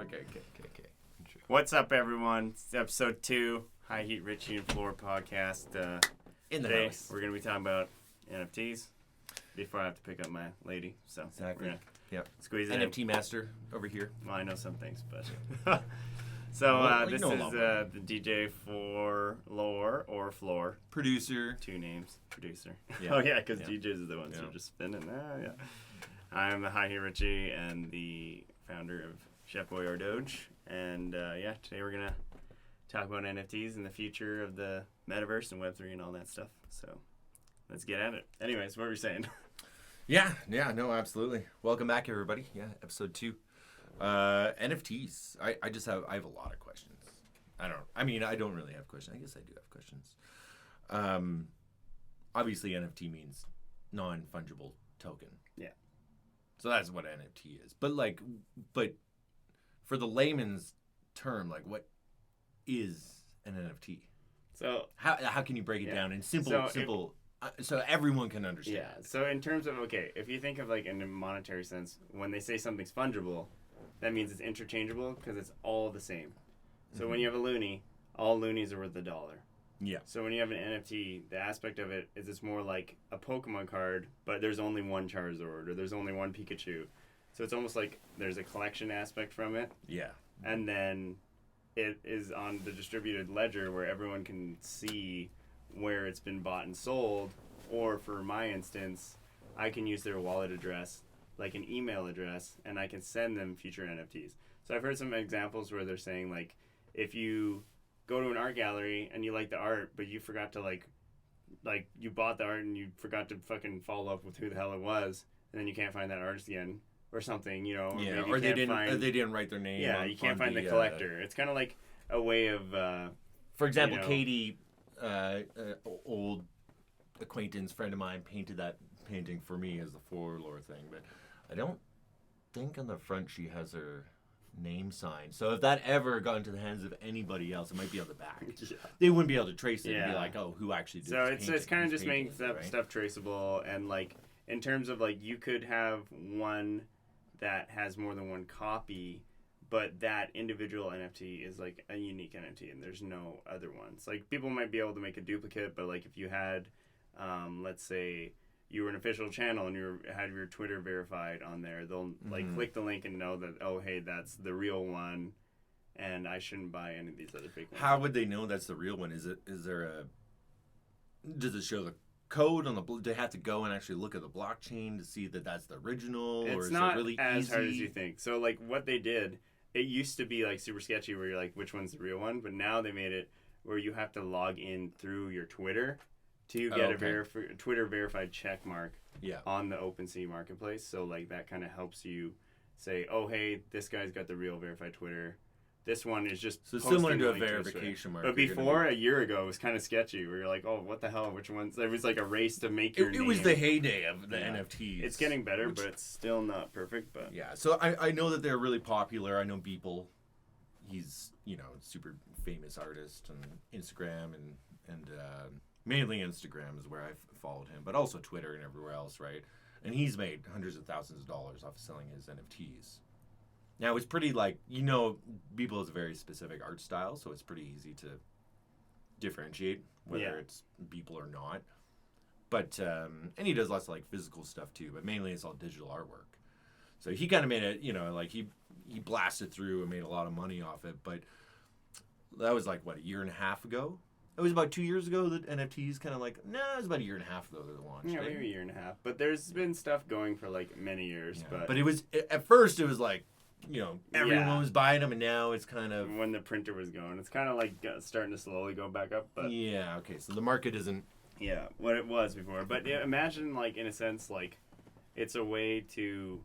Okay. What's up, everyone? It's episode 2, High Heat Richie and Flore podcast. In the Today, house. we're going to be talking about NFTs before I have to pick up my lady. So Exactly. we're going Yeah. to squeeze it NFT master over here. in. Well, I know some things, but... So Well, this you know a is lot more. the DJ for Lore or Flore. Producer. 2 names. Producer. Yeah. Oh, yeah, because Yeah. DJs are the ones who Yeah. are just spinning. Yeah. I'm the High Heat Richie and the founder of Chef Boyard Doge. And today we're going to talk about NFTs and the future of the metaverse and Web3 and all that stuff. So let's get at it. Anyways, what were you saying? Yeah, no, absolutely. Welcome back, everybody. Yeah, episode 2. NFTs. I have a lot of questions. I don't really have questions. I guess I do have questions. Obviously NFT means non-fungible token. Yeah. So that's what NFT is. But for the layman's term, like, what is an NFT? So How can you break it down in simple so everyone can understand? yeah. So in terms of, if you think of like in a monetary sense, when they say something's fungible, that means it's interchangeable because it's all the same. So when you have a loonie, all loonies are worth $1. Yeah. So when you have an NFT, the aspect of it is it's more like a Pokemon card, but there's only one Charizard or there's only one Pikachu. So it's almost like there's a collection aspect from it. Yeah. And then it is on the distributed ledger where everyone can see where it's been bought and sold. Or for my instance, I can use their wallet address, like an email address, and I can send them future NFTs. So I've heard some examples where they're saying, like, if you go to an art gallery and you like the art, but you forgot to, like you bought the art and you forgot to fucking follow up with who the hell it was, and then you can't find that artist again or something, you know. Yeah, maybe or you they can't didn't write their name. Yeah, you can't find the collector. It's kind of like a way of... for example, you know, Katie, old acquaintance, friend of mine, painted that painting for me as the Flore thing, but I don't think on the front she has her name sign. So if that ever got into the hands of anybody else, it might be on the back. Yeah. They wouldn't be able to trace it and Yeah. be like, oh, who actually did So this it's kind of painting, just making whose painting is it, stuff traceable, and like in terms of like you could have one that has more than one copy, but that individual NFT is like a unique NFT, and there's no other ones. Like people might be able to make a duplicate, but like if you had, let's say you were an official channel and you had your Twitter verified on there, they'll like click the link and know that, oh hey, that's the real one, and I shouldn't buy any of these other fake ones. How would they know that's the real one? Does it show the code on the? Do they have to go and actually look at the blockchain to see that that's the original, or It's is not it really as easy? hard as you think. So like what they did, it used to be like super sketchy where you're like, which one's the real one? But now they made it where you have to log in through your Twitter to get a Twitter verified check mark on the OpenSea marketplace. So like that kind of helps you say, oh hey, this guy's got the real verified Twitter. This one is just so similar posting to a link verification mark. But before, a year ago, it was kind of sketchy where you're like, oh, what the hell? Which ones? There was like a race to make your name. It was the heyday of the NFTs. It's getting better, but it's still not perfect. But yeah, so I know that they're really popular. I know Beeple. He's, super famous artist on Instagram and mainly Instagram is where I've followed him, but also Twitter and everywhere else, right? And he's made hundreds of thousands of dollars off of selling his NFTs. Now, it's pretty Beeple has a very specific art style, so it's pretty easy to differentiate whether it's Beeple or not. But, and he does lots of, physical stuff, too, but mainly it's all digital artwork. So he kind of made it, he blasted through and made a lot of money off it, but that was, a year and a half ago? It was about 2 years ago that NFTs kind of it was about a year and a half ago that it launched. Yeah, maybe a year and a half. But there's been stuff going for, many years. Yeah. But it was, at first it was everyone was buying them, and now it's kind of... When the printer was going. It's kind of starting to slowly go back up. But yeah, okay, so the market isn't... Yeah, what it was before. But imagine, in a sense, it's a way to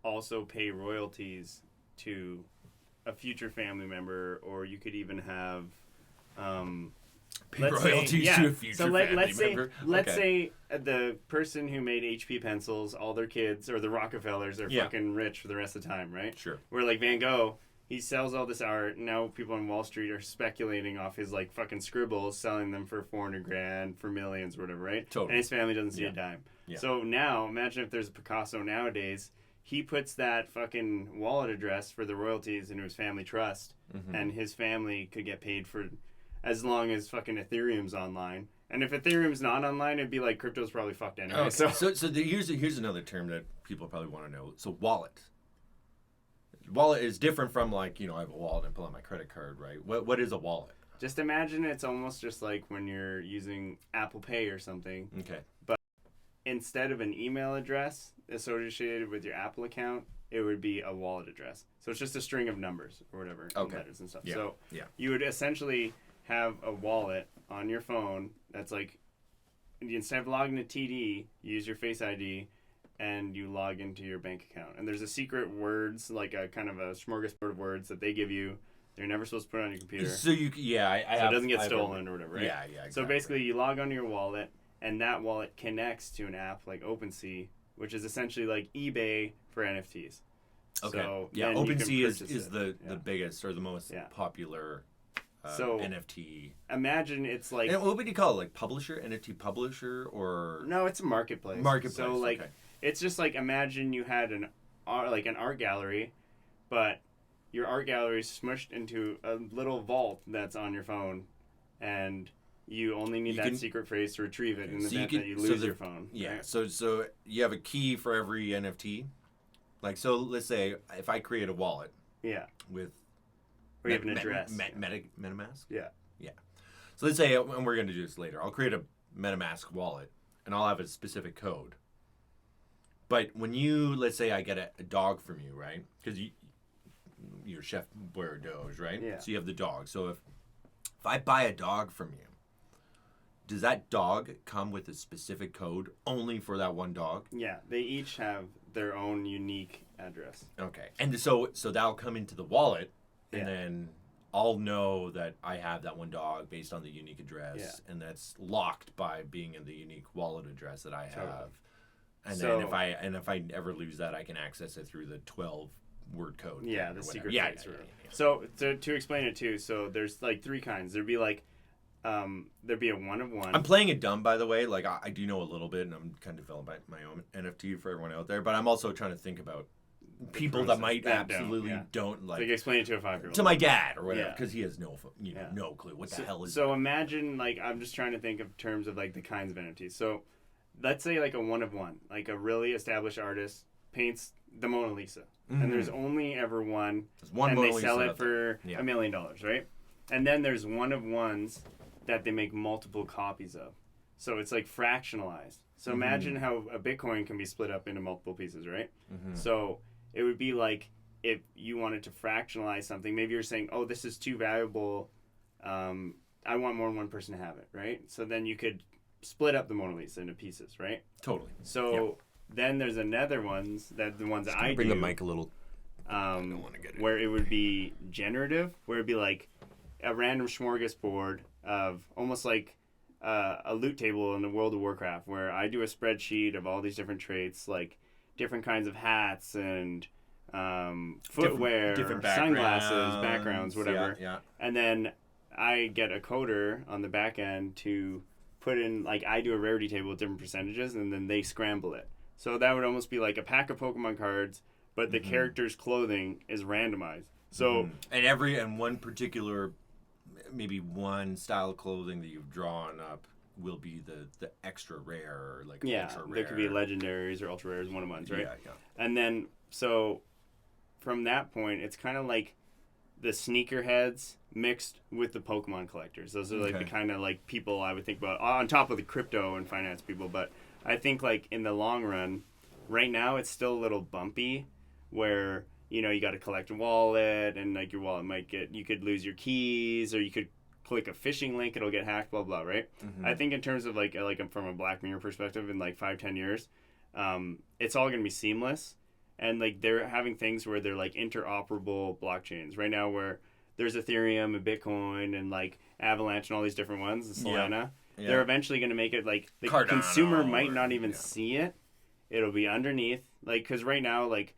also pay royalties to a future family member, or you could even have... pay royalties to a future family member. Let's say the person who made HP pencils, all their kids, or the Rockefellers, are fucking rich for the rest of the time, right? Sure. Where Van Gogh, he sells all this art, and now people on Wall Street are speculating off his fucking scribbles, selling them for $400,000, for millions, or whatever, right? Totally. And his family doesn't see a dime. Yeah. So now, imagine if there's a Picasso nowadays. he puts that fucking wallet address for the royalties into his family trust, and his family could get paid for as long as fucking Ethereum's online. And if Ethereum's not online, it'd be like crypto's probably fucked anyway. Okay. Here's another term that people probably want to know. So wallet. Wallet is different from like, I have a wallet and pull out my credit card, right? What is a wallet? Just imagine it's almost just like when you're using Apple Pay or something. Okay. But instead of an email address associated with your Apple account, it would be a wallet address. So it's just a string of numbers or whatever, letters and stuff. Yeah. So yeah. you would essentially have a wallet on your phone that's like, instead of logging to TD, you use your Face ID and you log into your bank account. And there's a secret words, like a kind of a smorgasbord of words that they give you. They're never supposed to put on your computer. So it doesn't get stolen or whatever, right? Yeah, exactly. So basically you log onto your wallet and that wallet connects to an app like OpenSea, which is essentially like eBay for NFTs. Okay. So, yeah, OpenSea is the biggest or the most Yeah. popular So NFT. imagine it's like... And what would you call it? Like publisher? NFT publisher? Or... No, it's a marketplace. So like, okay. It's just like imagine you had an art gallery, but your art gallery is smushed into a little vault that's on your phone, and you only need that secret phrase to retrieve it in the event that you lose your phone. Yeah. Right? So you have a key for every NFT. Like, so let's say if I create a wallet. Yeah. With. Or you have an address. MetaMask. Yeah. Yeah. So let's say, and we're going to do this later. I'll create a MetaMask wallet, and I'll have a specific code. But when let's say I get a dog from you, right? Because you're Chef Boyer Doge, right? Yeah. So you have the dog. So if I buy a dog from you, does that dog come with a specific code only for that one dog? Yeah, they each have their own unique address. Okay. And so that'll come into the wallet, and then I'll know that I have that one dog based on the unique address, and that's locked by being in the unique wallet address that I have. Totally. And then if I ever lose that, I can access it through the 12-word code. Yeah, the secret phrase. Yeah. So to explain it too, so there's like three kinds. There'd be like, there'd be a one of one. I'm playing it dumb, by the way. Like I do know a little bit, and I'm kind of developing my own NFT for everyone out there. But I'm also trying to think about people that might absolutely don't like. Like explain it to a 5-year-old. To my dad or whatever, because he has no clue what the hell is. So imagine, like, I'm just trying to think of terms of like the kinds of NFTs. So let's say like a one of one, like a really established artist paints the Mona Lisa, and there's only ever one, and they sell it for $1 million, right? And then there's one of ones that they make multiple copies of. So it's like fractionalized. So imagine how a Bitcoin can be split up into multiple pieces, right? So it would be like if you wanted to fractionalize something, maybe you're saying, oh, this is too valuable. I want more than one person to have it, right? So then you could split up the Mona Lisa into pieces, right? Totally. So then there's another ones that the ones that I bring do. the mic a little. I don't want to get it. Where it would be generative, where it'd be like a random smorgasbord of almost like a loot table in the World of Warcraft, where I do a spreadsheet of all these different traits, like different kinds of hats and footwear, different sunglasses, backgrounds, whatever. Yeah. And then I get a coder on the back end to put in, like, I do a rarity table with different percentages, and then they scramble it. So that would almost be like a pack of Pokemon cards, but the character's clothing is randomized. So and one particular, maybe one style of clothing that you've drawn up will be the extra rare, like ultra rare. There could be legendaries or ultra rares, one of ones, right? Yeah. And then so from that point, it's kind of like the sneakerheads mixed with the Pokemon collectors. Those are like the kind of like people I would think about on top of the crypto and finance people. But I think like in the long run, right now it's still a little bumpy, where you got to collect a wallet, and like your wallet you could lose your keys, or you could click a phishing link, it'll get hacked, blah blah, right? I think in terms of like from a Black Mirror perspective, in like 5-10 years, it's all gonna be seamless, and like they're having things where they're like interoperable blockchains right now, where there's Ethereum and Bitcoin and like Avalanche and all these different ones, and Solana. Yeah. They're eventually gonna make it like the Cardano consumer might not even see it. It'll be underneath, like, because right now like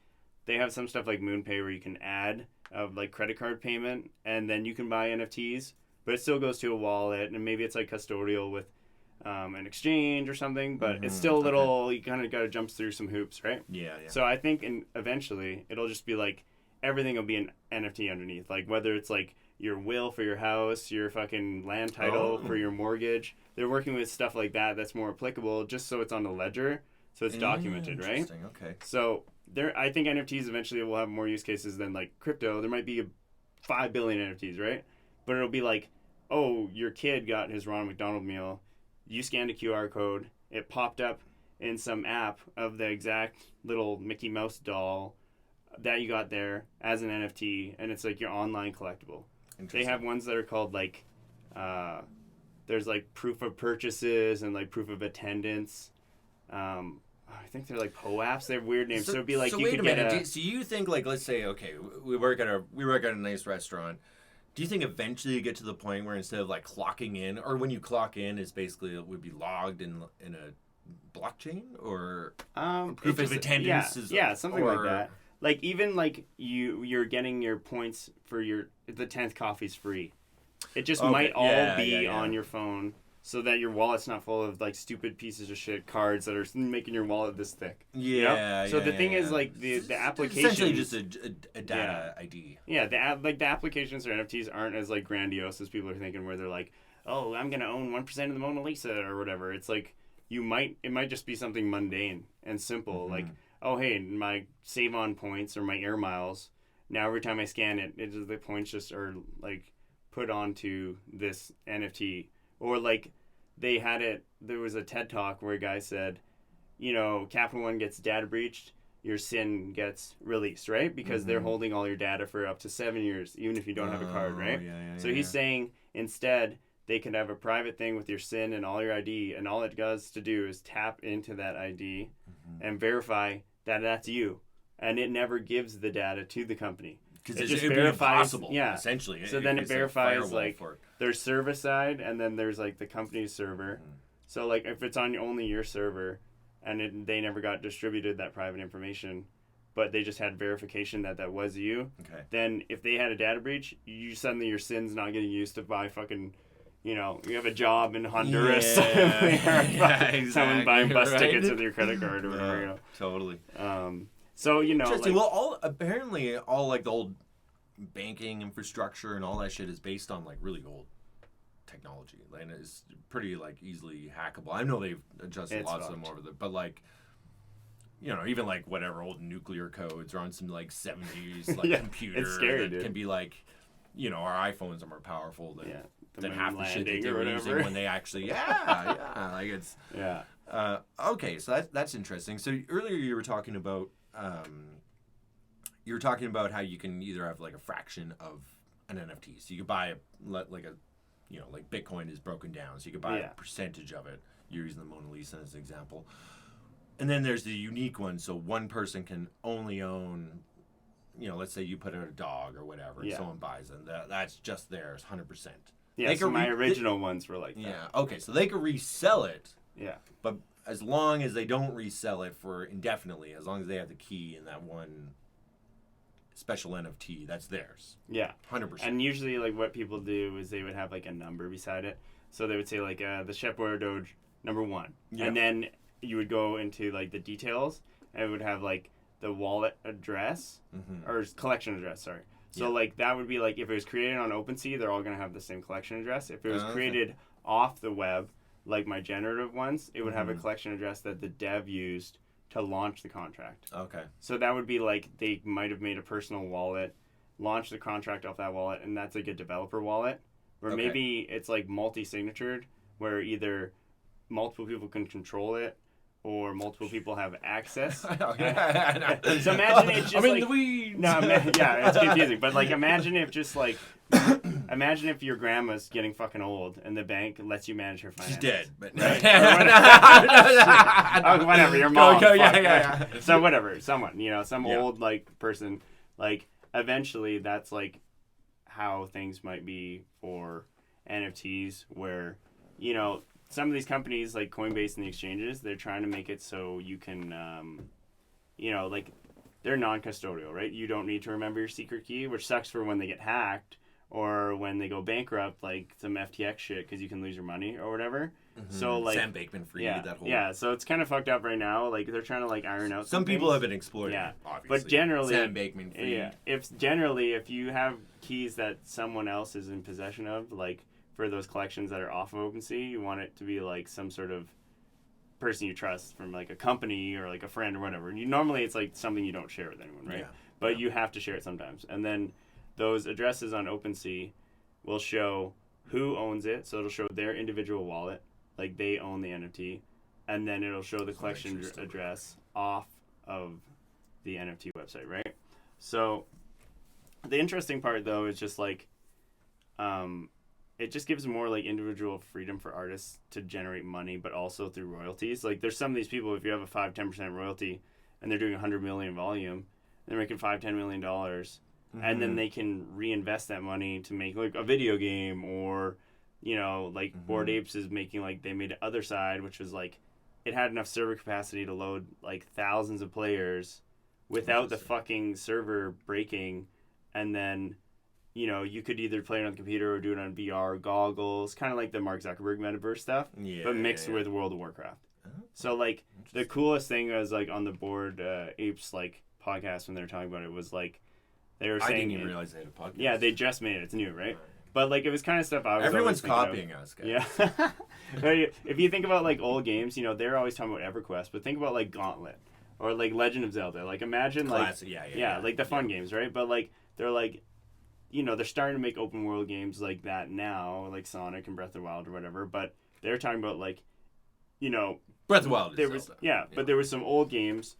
they have some stuff like MoonPay where you can add like credit card payment, and then you can buy NFTs, but it still goes to a wallet, and maybe it's like custodial with an exchange or something, but it's Mhm, still a okay. little, you kind of got to jump through some hoops, right? Yeah. So I think eventually it'll just be like everything will be an NFT underneath. Like whether it's like your will for your house, your fucking land title for your mortgage. They're working with stuff like that that's more applicable just so it's on the ledger, so it's documented, right? Interesting. Okay. So I think NFTs eventually will have more use cases than like crypto. There might be 5 billion NFTs, right? But it'll be like, oh, your kid got his Ronald McDonald meal. You scanned a QR code. It popped up in some app of the exact little Mickey Mouse doll that you got there as an NFT, and it's like your online collectible. They have ones that are called like, there's like proof of purchases and like proof of attendance. I think they're like POAPs. They have weird names. So it'd be like so you wait could a get minute. So you think like, let's say, okay, we work at a nice restaurant. Do you think eventually you get to the point where instead of like clocking in, or when you clock in, it's basically it would be logged in a blockchain or proof of attendance? Yeah, something like that. Like even like you're getting your points for the 10th coffee's free. It just might all be on your phone, so that your wallet's not full of like stupid pieces of shit cards that are making your wallet this thick. Yeah. So the thing is like the application essentially just a data ID. Yeah, the applications for NFTs aren't as like grandiose as people are thinking, where they're like, oh, I'm gonna own 1% of the Mona Lisa or whatever. It's like it might just be something mundane and simple, like, oh hey, my save on points or my air miles. Now every time I scan it, the points just are like put onto this NFT. Or like there was a TED Talk where a guy said, Capital One gets data breached, your SIN gets released, right? Because they're holding all your data for up to 7 years, even if you don't have a card, right? So he's saying instead they could have a private thing with your SIN and all your ID, and all it does to do is tap into that ID and verify that that's you. And it never gives the data to the company. Because it just verifies, verifies, essentially. So then it verifies like their server side, and then there's like the company's server. So like if it's on only your server, and they never got distributed that private information, but they just had verification that was you. Okay. Then if they had a data breach, suddenly your SIN's not getting used to buy fucking. You have a job in Honduras. Exactly, someone buying bus tickets with your credit card or whatever. Totally. So interesting. Well, apparently all like the old banking infrastructure and all that shit is based on like really old technology, and it's pretty like easily hackable. I know they've adjusted lots of them over there, but like, even like whatever old nuclear codes are on some like 70s like computer. It's scary, that can be like, our iPhones are more powerful than half the shit that they or were whatever. using when they actually like it's okay, so that's interesting. So earlier you were talking about how you can either have like a fraction of an NFT, so you could buy like Bitcoin is broken down, so you could buy a percentage of it. You're using the Mona Lisa as an example, and then there's the unique one, so one person can only own, let's say you put out a dog or whatever, and someone buys it, and that's just theirs 100%. Yeah, so my original ones were like that. Yeah, okay, so they could resell it. Yeah. But as long as they don't resell it for indefinitely, as long as they have the key in that one special NFT, that's theirs. Yeah. 100%. And usually, like, what people do is they would have, like, a number beside it. So they would say, like, the Shepware Doge number 1. Yep. And then you would go into, like, the details, and it would have, like, the wallet address, or collection address, sorry. So, like, that would be, like, if it was created on OpenSea, they're all going to have the same collection address. If it was created off the web, like my generative ones, it would have a collection address that the dev used to launch the contract. Okay. So that would be, like, they might have made a personal wallet, launched the contract off that wallet, and that's, like, a developer wallet. Or maybe it's, like, multi-signatured, where either multiple people can control it, or multiple people have access. So imagine it's just it's confusing. But like, imagine if your grandma's getting fucking old and the bank lets you manage her finances. She's dead, but whatever. Your mom. Yeah. So whatever, someone, some old like person, like eventually that's like how things might be for NFTs, where some of these companies like Coinbase and the exchanges, they're trying to make it so you can, like they're non-custodial, right? You don't need to remember your secret key, which sucks for when they get hacked or when they go bankrupt, like some FTX shit, because you can lose your money or whatever. So like Sam Bankman-Fried, that whole. Yeah, so it's kind of fucked up right now. Like they're trying to like iron out Some people things. have been exploiting it, obviously. But generally, Sam Bankman-Fried. Yeah, if you have keys that someone else is in possession of, like for those collections that are off of OpenSea, you want it to be like some sort of person you trust from like a company or like a friend or whatever. And normally it's like something you don't share with anyone, right? Yeah. But you have to share it sometimes. And then those addresses on OpenSea will show who owns it, so it'll show their individual wallet, like they own the NFT, and then it'll show the collection address off of the NFT website, right? So the interesting part though is just like it just gives more like individual freedom for artists to generate money, but also through royalties. Like there's some of these people, if you have a 5-10% royalty and they're doing 100 million volume, they're making $5-10 million, and then they can reinvest that money to make like a video game, or like Bored Apes is making, like they made Other Side, which was like it had enough server capacity to load like thousands of players without the fucking server breaking, and then you could either play it on the computer or do it on VR goggles, kind of like the Mark Zuckerberg metaverse stuff, but mixed with World of Warcraft. So like the coolest thing was like on the Bored Apes like podcast when they were talking about it was like they were saying, I didn't even realize they had a podcast. Yeah, they just made it. It's new, right? But like it was kind of stuff I was. Everyone's copying us, guys. Yeah. If you think about like old games, they're always talking about EverQuest, but think about like Gauntlet or like Legend of Zelda. Like imagine Classic, like like the fun games, right? But like they're like they're starting to make open world games like that now, like Sonic and Breath of the Wild or whatever. But they're talking about like Breath of the Wild. There was but there was some old games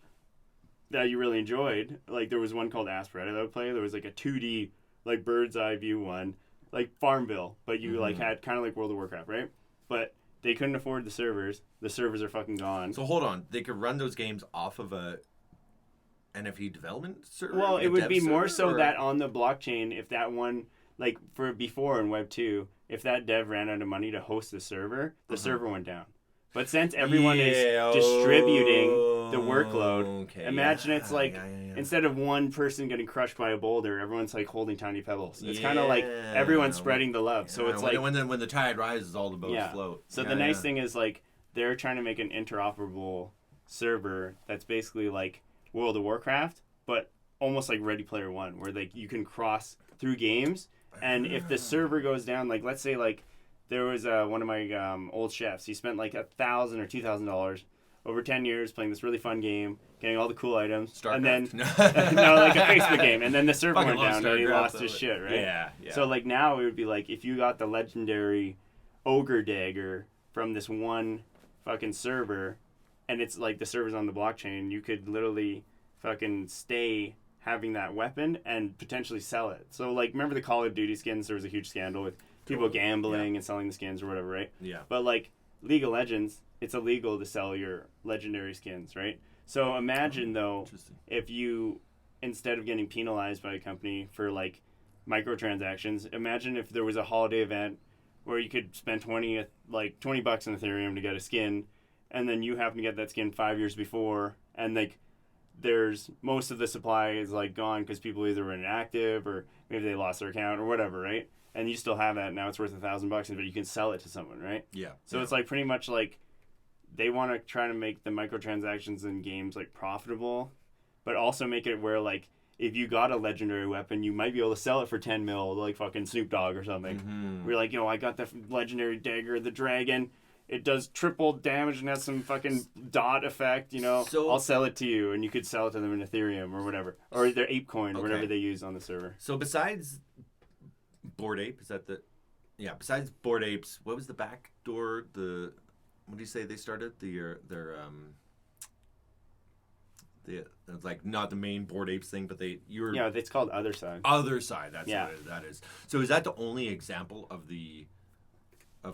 that you really enjoyed. Like there was one called Aspirate that I would play. There was like a 2D like bird's eye view one, like Farmville, but you like had kind of like World of Warcraft, right? But they couldn't afford the servers. The servers are fucking gone. So hold on, they could run those games off of a NFT development server? Well, it would be more so or? that on the blockchain, if that one, like for before in Web 2, if that dev ran out of money to host the server server went down. But since everyone is distributing the workload, imagine it's like instead of one person getting crushed by a boulder, everyone's like holding tiny pebbles. It's kind of like everyone's spreading the love. So it's like when the tide rises, all the boats float. So the nice thing is like they're trying to make an interoperable server that's basically like World of Warcraft, but almost like Ready Player One, where like you can cross through games, and if the server goes down, like let's say like there was one of my old chefs. He spent like $1,000 or $2,000 over 10 years playing this really fun game, getting all the cool items, Starcraft. and then no, like a Facebook game, and then the server went down and he lost his shit, right? Yeah. So like now it would be like if you got the legendary ogre dagger from this one fucking server, and it's like the server's on the blockchain, you could literally fucking stay having that weapon and potentially sell it. So like remember the Call of Duty skins? There was a huge scandal with people gambling and selling the skins or whatever, right? Yeah. But like League of Legends, it's illegal to sell your legendary skins, right? So imagine though, if you, instead of getting penalized by a company for like microtransactions, imagine if there was a holiday event where you could spend $20 on Ethereum to get a skin, and then you happen to get that skin 5 years before, and like there's most of the supply is like gone because people either were inactive or maybe they lost their account or whatever, right? And you still have that, now it's worth $1,000, but you can sell it to someone, right? Yeah. So it's like pretty much like they want to try to make the microtransactions in games like profitable, but also make it where like if you got a legendary weapon, you might be able to sell it for 10 mil, like fucking Snoop Dogg or something. We're like, I got the legendary dagger, the dragon. It does triple damage and has some fucking dot effect, So, I'll sell it to you, and you could sell it to them in Ethereum or whatever, or their ape coin, whatever they use on the server. So besides Bored Ape, besides Bored Apes, what was the backdoor? What do you say they started? Like not the main Bored Apes thing, but it's called Other Side. Other Side, that's what that is. So is that the only example of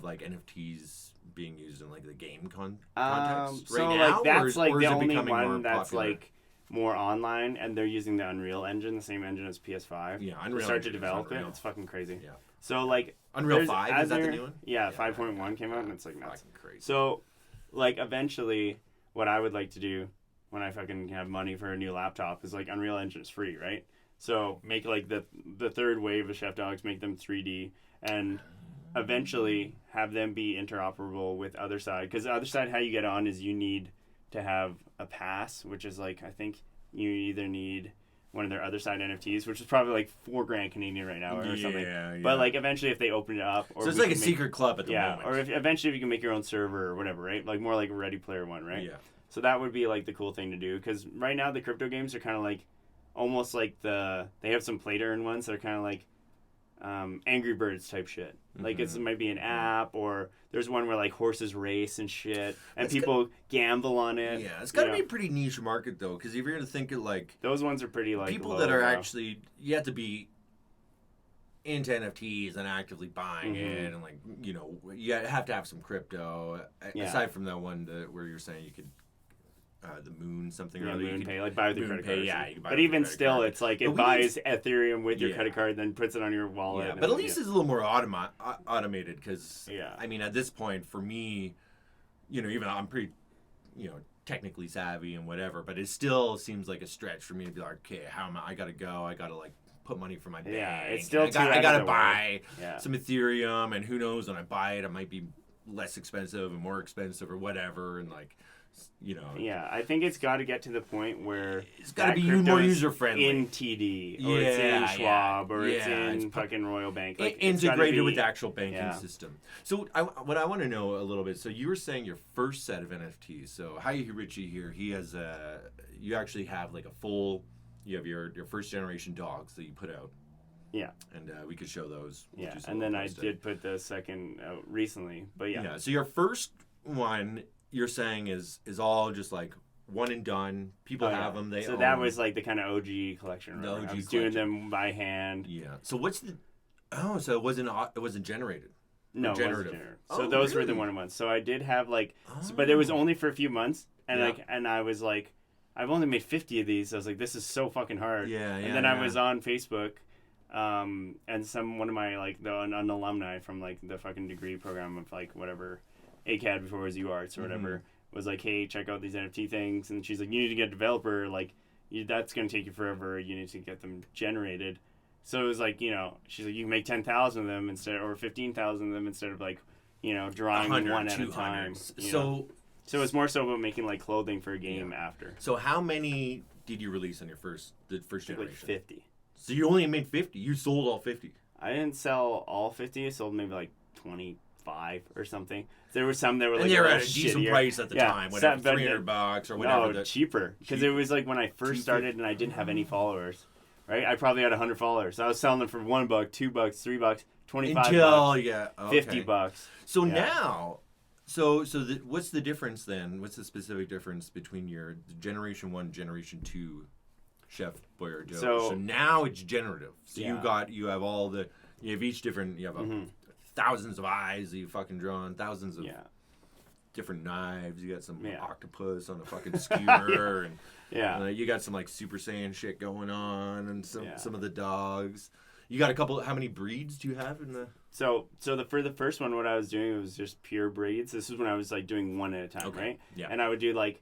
like NFTs being used in like the game context right now? Like that's or like is the it only becoming more one that's popular? like more online, and they're using the Unreal Engine, the same engine as PS5. Yeah, Unreal to start Engine to is develop it. unreal. It's fucking crazy. Yeah. So like Unreal 5 is that the new one? Yeah, 5.1 came out, and it's like nuts. Fucking crazy. So like eventually, what I would like to do when I fucking have money for a new laptop is like Unreal Engine is free, right? So make like the third wave of chef dogs, make them 3D, and eventually have them be interoperable with other side. Because the other side, how you get on is you need to have a pass, which is like, I think you either need one of their other side NFTs, which is probably like $4,000 Canadian right now or something. Yeah. But like eventually if they open it up, or so it's like a secret club at the moment. Or if eventually if you can make your own server or whatever, right? Like more like a Ready Player One, right? Yeah. So that would be like the cool thing to do, because right now the crypto games are kind of like almost like they have some play to earn ones that are kind of like Angry Birds type shit. Like it might be an app, or there's one where like horses race and shit, and people gamble on it. Yeah, it's got to be a pretty niche market though, because if you're gonna think of like those ones are pretty like people low, that are bro. actually, you have to be into NFTs and actively buying it, and like you have to have some crypto. Aside from that one where you're saying you could. The Moon something or other. Moon Pay, like buy with your credit card. Yeah, you can buy but with even your still, card. it's like it buys Ethereum with your credit card, then puts it on your wallet. Yeah, but at least it's a little more automated, because Yeah. I mean, at this point, for me, even though I'm pretty, technically savvy and whatever, but it still seems like a stretch for me to be like, okay, how am I gotta go? I gotta like put money for my bank. Yeah, it's still I gotta buy Yeah. some Ethereum, and who knows, when I buy it, it might be less expensive and more expensive or whatever, and like. Yeah, I think it's got to get to the point where it's got to be more user friendly in TD, or it's in Schwab, or it's in fucking Royal Bank, like integrated with the actual banking system. So what I want to know a little bit. So you were saying your first set of NFTs. So highheatrichie here, he has you actually have like a full. You have your first generation dogs that you put out. Yeah, and we could show those. Yeah, and then I did put the second out recently, but yeah. So your first one. You're saying is all just like one and done. People have them. They own that was like the kind of OG collection. Right? I was doing them by hand. Yeah. So what's the? Oh, so it wasn't generated. No, generative. It wasn't generative. So those were the one-on-ones. So I did have like, but it was only for a few months, and and I was like, I've only made 50 of these. I was like, this is so fucking hard. Yeah. And then I was on Facebook, and one of my like an alumni from like the fucking degree program of like whatever. ACAD before it was UArts or whatever, was like, hey, check out these NFT things. And she's like, you need to get a developer. Like, that's going to take you forever. You need to get them generated. So it was like, she's like, you can make 10,000 of them or 15,000 of them instead of like, drawing one at a time. So it's more so about making like clothing for a game after. So how many did you release on the first generation? Like 50. So you only made 50. You sold all 50. I didn't sell all 50. I sold maybe like 25 or something. There were some that were like, and they were at a decent price at the time, whatever, $300 or whatever. No, cheaper, because it was like when I first started and I didn't have any followers, right? I probably had 100 followers. I was selling them for $1, $2, $3, $25, $50. So now, what's the difference then? What's the specific difference between your Generation 1, Generation 2 Chef Boyer Joe? So now it's generative. So you have all the, you have each different, you have thousands of eyes that you fucking drawn, thousands of different knives. You got some octopus on a fucking skewer, and you got some like Super Saiyan shit going on, and some of the dogs. You got a couple. How many breeds do you have in the? So for the first one, what I was doing was just pure breeds. This is when I was like doing one at a time, right? Yeah. And I would do like,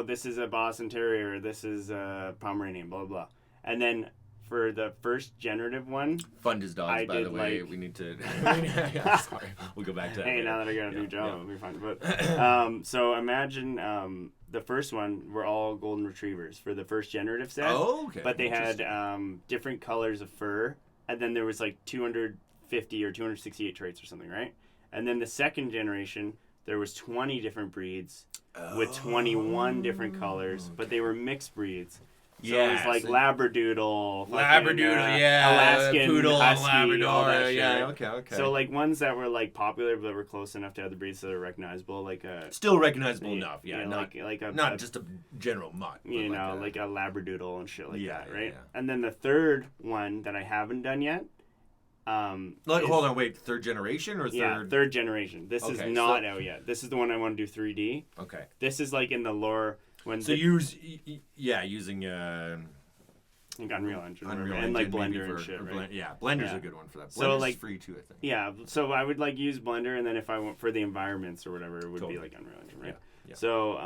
this is a Boston Terrier, this is a Pomeranian, blah blah, and then. For the first generative one, fund his dogs. By the way, we need to. Sorry, we'll go back to that. Hey, now that I got a new job, it'll be fine. But so imagine the first one were all golden retrievers for the first generative set. Oh, okay. But they had different colors of fur, and then there was like 250 or 268 traits or something, right? And then the second generation, there was 20 different breeds with 21 different colors, but they were mixed breeds. So it was like Labradoodle, Alaskan Poodle, Husky, Labrador, all that shit. Okay. So like ones that were like popular but were close enough to other breeds that are recognizable, like still recognizable enough, not a just a general mutt, like a Labradoodle and shit like that, right? Yeah. And then the third one that I haven't done yet. Hold on, wait, third generation or third? Yeah, third generation. This is not out yet. This is the one I want to do 3D. Okay. This is like in the lore. Using like Unreal Engine and like Blender and shit, right? Blender's a good one for that. Blender's so like free too, I think. Yeah, so I would like use Blender, and then if I want for the environments or whatever, it would be like Unreal Engine, right? So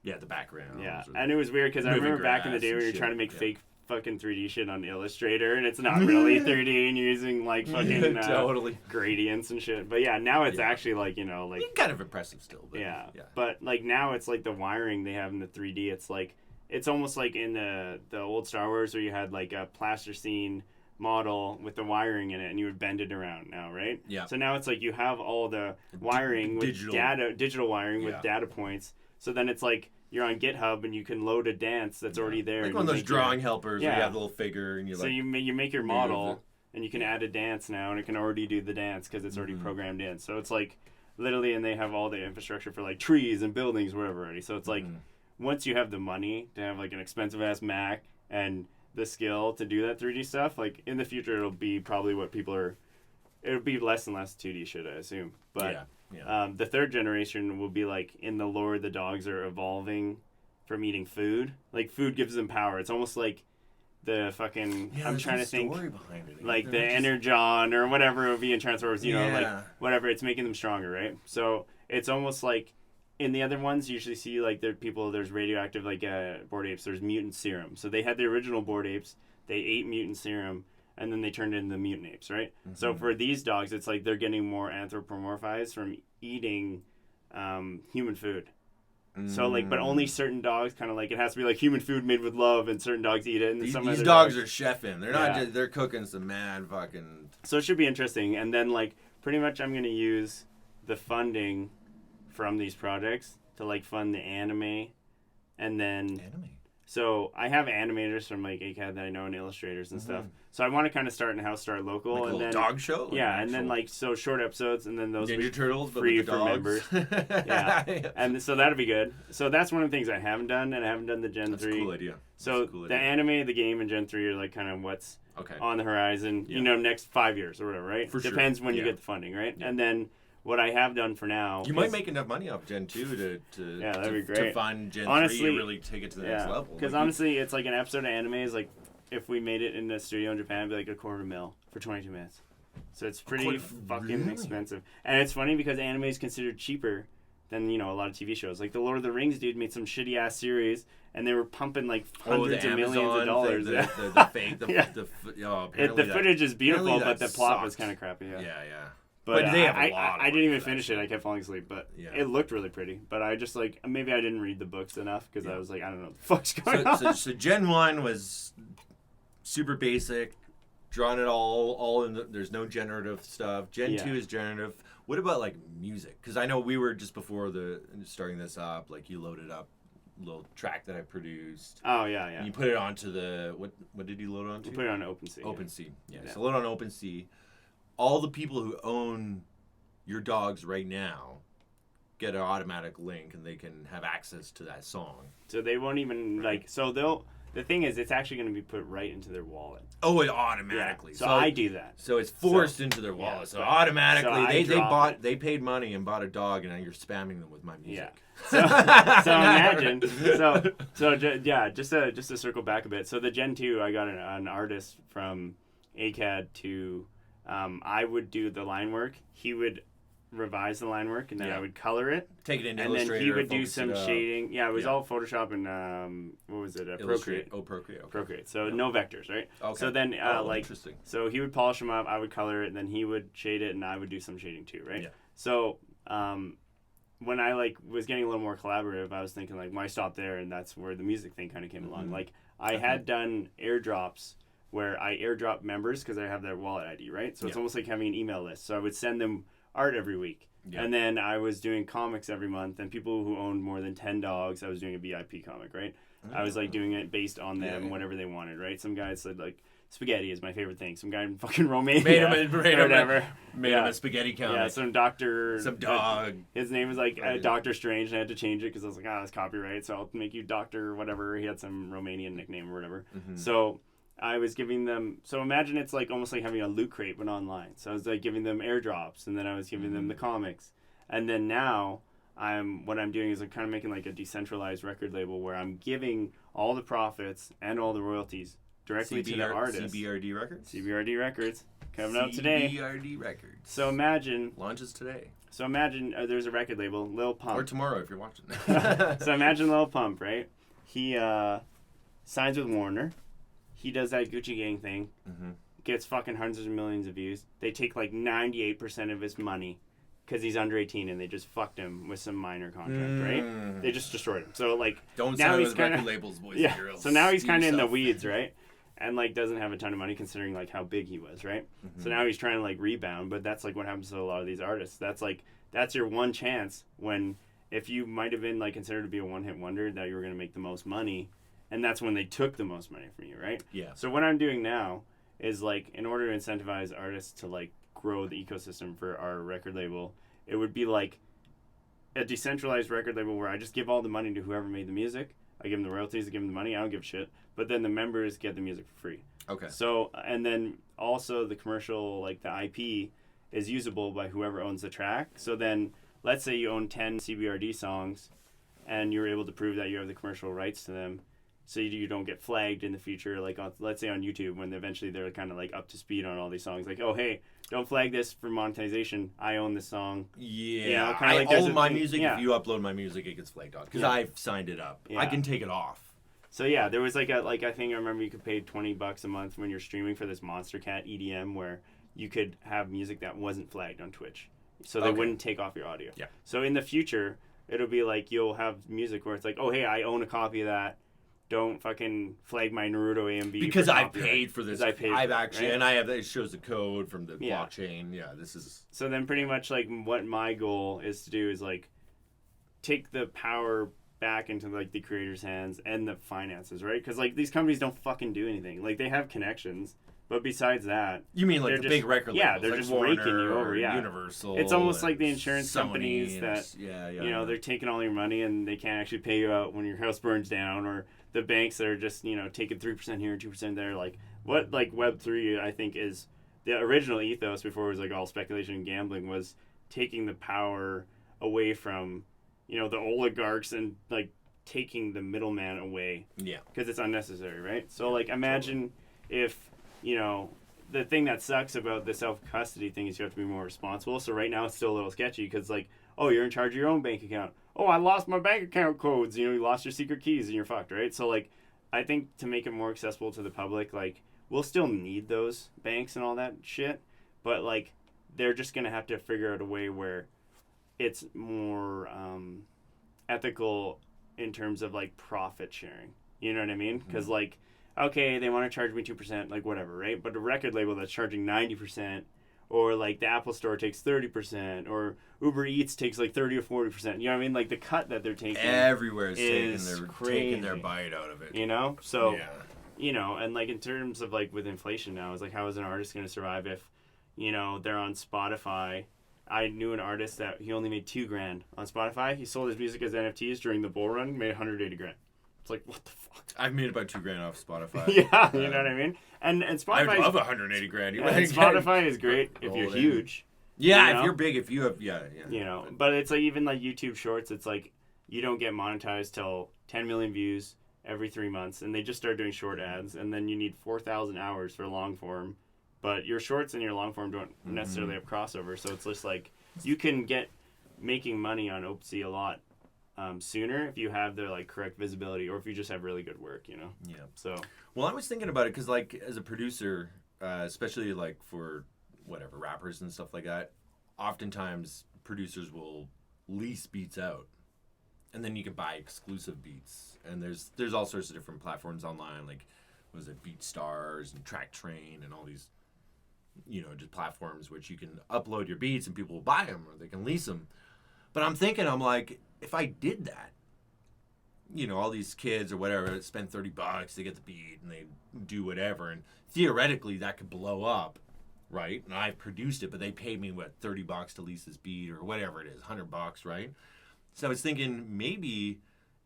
the background. Yeah, and it was weird because I remember back in the day when you were trying to make fake fucking 3D shit on Illustrator, and it's not really 3D, and you're using like fucking totally gradients and shit. But yeah, now it's actually like, you know, like kind of impressive still. But yeah. But like now it's like the wiring they have in the 3D. It's like it's almost like in the old Star Wars where you had like a plasticine model with the wiring in it, and you would bend it around now, right? Yeah. So now it's like you have all the wiring with digital wiring with data points. So then it's like you're on GitHub and you can load a dance that's already there. Like one of those drawing helpers where you have a little figure and you so you make your model and you can add a dance now, and it can already do the dance because it's already programmed in. So it's like literally, and they have all the infrastructure for like trees and buildings wherever already. So it's like once you have the money to have like an expensive ass Mac and the skill to do that 3D stuff, like in the future it'll be probably what people are, it'll be less and less 2D shit, I assume. But the third generation will be like in the lore the dogs are evolving from eating food. Like food gives them power. It's almost like the fucking I'm trying to think like the Energon or whatever it would be in Transformers, you know, like whatever, it's making them stronger, right? So it's almost like in the other ones, you usually see like there's radioactive like bored apes. There's mutant serum. So they had the original bored apes. They ate mutant serum, and then they turned into mutant apes, right? So for these dogs, it's like they're getting more anthropomorphized from eating human food. So like, but only certain dogs kind of like it has to be like human food made with love, and certain dogs eat it. And these other dogs are chefing. They're not just, they're cooking some mad fucking. So it should be interesting. And then like pretty much I'm gonna use the funding from these projects to like fund the anime, and then so I have animators from like ACAD that I know and illustrators and stuff. So I want to kind of start in-house, start local, like and a then dog show. And then like so short episodes, and then those Ninja Turtles free but with for members. And so that'll be good. So that's one of the things I haven't done, and I haven't done the Gen 3. That's a cool idea. So the anime, the game, and Gen 3 are like kind of what's on the horizon. You know, next 5 years or whatever, right? Depends when you get the funding, right? And then what I have done for now, you might make enough money off Gen 2 to that'd be great. To fund Gen 3 and really take it to the next level. Because honestly, it's like an episode of anime is like, if we made it in a studio in Japan, it'd be like $250,000 for 22 minutes. So it's pretty fucking expensive. And it's funny because anime is considered cheaper than, you know, a lot of TV shows. Like the Lord of the Rings dude made some shitty ass series, and they were pumping like hundreds of millions of dollars. The fake, the footage is beautiful, but the plot was kind of crappy. Yeah. But they have a lot I didn't even finish it. I kept falling asleep, but it looked really pretty. But I just like, maybe I didn't read the books enough because I was like, I don't know what the fuck's going on. So Gen 1 was super basic, drawn it all in there's no generative stuff. Gen 2 is generative. What about like music? Because I know we were just before starting this up, like you loaded up a little track that I produced. Oh yeah. And you put it onto the what did you load onto? You put it on OpenSea. OpenSea. Yeah. So load on OpenSea. All the people who own your dogs right now get an automatic link, and they can have access to that song. So they won't even the thing is, it's actually going to be put right into their wallet. Oh, it automatically. Yeah. So I do that. So it's forced into their wallet. So automatically, they paid money and bought a dog, and now you're spamming them with my music. Yeah. So imagine. Just to circle back a bit. So the Gen 2, I got an artist from ACAD to. I would do the line work. He would revise the line work, and then I would color it. Take it into and Illustrator. And then he would do some shading. Yeah, it was all Photoshop and what was it? Procreate. Oh, Procreate. Okay. Procreate. So no vectors, right? Okay. So then, interesting. So he would polish them up. I would color it, and then he would shade it, and I would do some shading too, right? Yeah. So when I was getting a little more collaborative, I was thinking why stop there? And that's where the music thing kind of came along. Like I had done airdrops where I airdrop members because I have their wallet ID, right? So it's almost like having an email list. So I would send them art every week. Yeah. And then I was doing comics every month, and people who owned more than 10 dogs, I was doing a VIP comic, right? I was doing it based on them, whatever they wanted, right? Some guys said spaghetti is my favorite thing. Some guy in fucking Romania made him a spaghetti comic. Yeah, some dog. His name was Doctor Strange, and I had to change it because I was like, that's copyright, so I'll make you Doctor whatever. He had some Romanian nickname or whatever. So I was giving them, so imagine it's almost like having a loot crate but online. So I was giving them airdrops, and then I was giving them the comics. And then now what I'm doing is I'm kind of making a decentralized record label where I'm giving all the profits and all the royalties directly to the artist. CBRD Records? CBRD Records. Coming out today. CBRD Records. So imagine. Launches today. So imagine there's a record label, Lil Pump. Or tomorrow if you're watching. So imagine Lil Pump, right? He signs with Warner. he does that Gucci Gang thing, gets fucking hundreds of millions of views. They take like 98% of his money because he's under 18 and they just fucked him with some minor contract, right? They just destroyed him. So like Don't now sign he's with kind record of labels, boys yeah. and girls. So now he's See kind of in the yourself. weeds, right? And like doesn't have a ton of money considering like how big he was, right? So now he's trying to like rebound, but that's like what happens to a lot of these artists. That's your one chance when if you might have been like considered to be a one-hit wonder that you were going to make the most money, and that's when they took the most money from you, right? Yeah. So what I'm doing now is like in order to incentivize artists to like grow the ecosystem for our record label, it would be like a decentralized record label where I just give all the money to whoever made the music. I give them the royalties, I give them the money, I don't give a shit. But then the members get the music for free. Okay. So, and then also the commercial, like the IP, is usable by whoever owns the track. So then, let's say you own 10 CBRD songs, and you're able to prove that you have the commercial rights to them, so you don't get flagged in the future, like on, let's say on YouTube, when eventually they're kind of like up to speed on all these songs, like, oh, hey, don't flag this for monetization, I own this song. Yeah, You know, kinda I like there's own a my thing- music. yeah. If you upload my music, it gets flagged on because Yeah. I've signed it up. Yeah. I can take it off. So yeah, there was like I think I remember you could pay $20 a month when you're streaming for this Monster Cat EDM where you could have music that wasn't flagged on Twitch, so they Okay. wouldn't take off your audio. Yeah. So in the future, it'll be like you'll have music where it's like, oh hey, I own a copy of that. Don't fucking flag my Naruto AMV Because for I copyright. paid for this. 'Cause I paid I've for it, actually, right? and I have it shows the code from the Yeah. blockchain. Yeah, this is. So then pretty much like what my goal is to do is like take the power back into like the creator's hands and the finances, right? Because like these companies don't fucking do anything. Like they have connections, but besides that, You mean like They're the just- big record yeah, labels? they're like just Warner raking you over, or yeah. Universal. It's almost and like the insurance Sony companies and- that, yeah, you know, yeah. they're taking all your money and they can't actually pay you out when your house burns down, or the banks that are just, you know, taking 3% here and 2% there. Like what like Web3 I think is the original ethos before it was like all speculation and gambling was taking the power away from, you know, the oligarchs and like taking the middleman away Yeah. because it's unnecessary, right? So like imagine if, you know, the thing that sucks about the self-custody thing is you have to be more responsible. So right now it's still a little sketchy because like, oh, you're in charge of your own bank account. Oh, I lost my bank account codes. You know, you lost your secret keys and you're fucked, right? So like, I think to make it more accessible to the public, like we'll still need those banks and all that shit, but like they're just gonna have to figure out a way where it's more ethical in terms of like profit sharing. You know what I mean? Because like, okay, they want to charge me 2%, like whatever, right? But a record label that's charging 90%, or like the Apple Store takes 30%, or Uber Eats takes like 30 or 40%. You know what I mean? Like the cut that they're taking Everywhere is is taking their crazy. bite out of it. You know? So, yeah. you know, and like in terms of like with inflation now, it's like how is an artist going to survive if, you know, they're on Spotify? I knew an artist that he only made $2,000 on Spotify. He sold his music as NFTs during the bull run, made $180,000. It's like, what the fuck? I've made about $2,000 off Spotify. Yeah, you know what I mean? And I Spotify love $180,000. and Spotify is great if you're Roll it in. huge. Yeah, you know? if you're big, if you have, yeah. You know, but it's like even like YouTube Shorts, it's like you don't get monetized till 10 million views every 3 months, and they just start doing short ads, and then you need 4,000 hours for long form, but your shorts and your long form don't necessarily have crossover, so it's just like you can get making money on OpenSea a lot sooner if you have the like correct visibility, or if you just have really good work, you know. Yeah. So Well, I was thinking about it because, like, as a producer, especially like for whatever rappers and stuff like that, oftentimes producers will lease beats out, and then you can buy exclusive beats. And there's all sorts of different platforms online, like was it BeatStars and Track Train and all these, you know, just platforms which you can upload your beats and people will buy them or they can lease them. But I'm thinking, I'm like, if I did that, you know, all these kids or whatever spend $30 to get the beat and they do whatever, and theoretically that could blow up, right? And I've produced it, but they paid me what, $30 to lease this beat or whatever it is, $100, right? So I was thinking maybe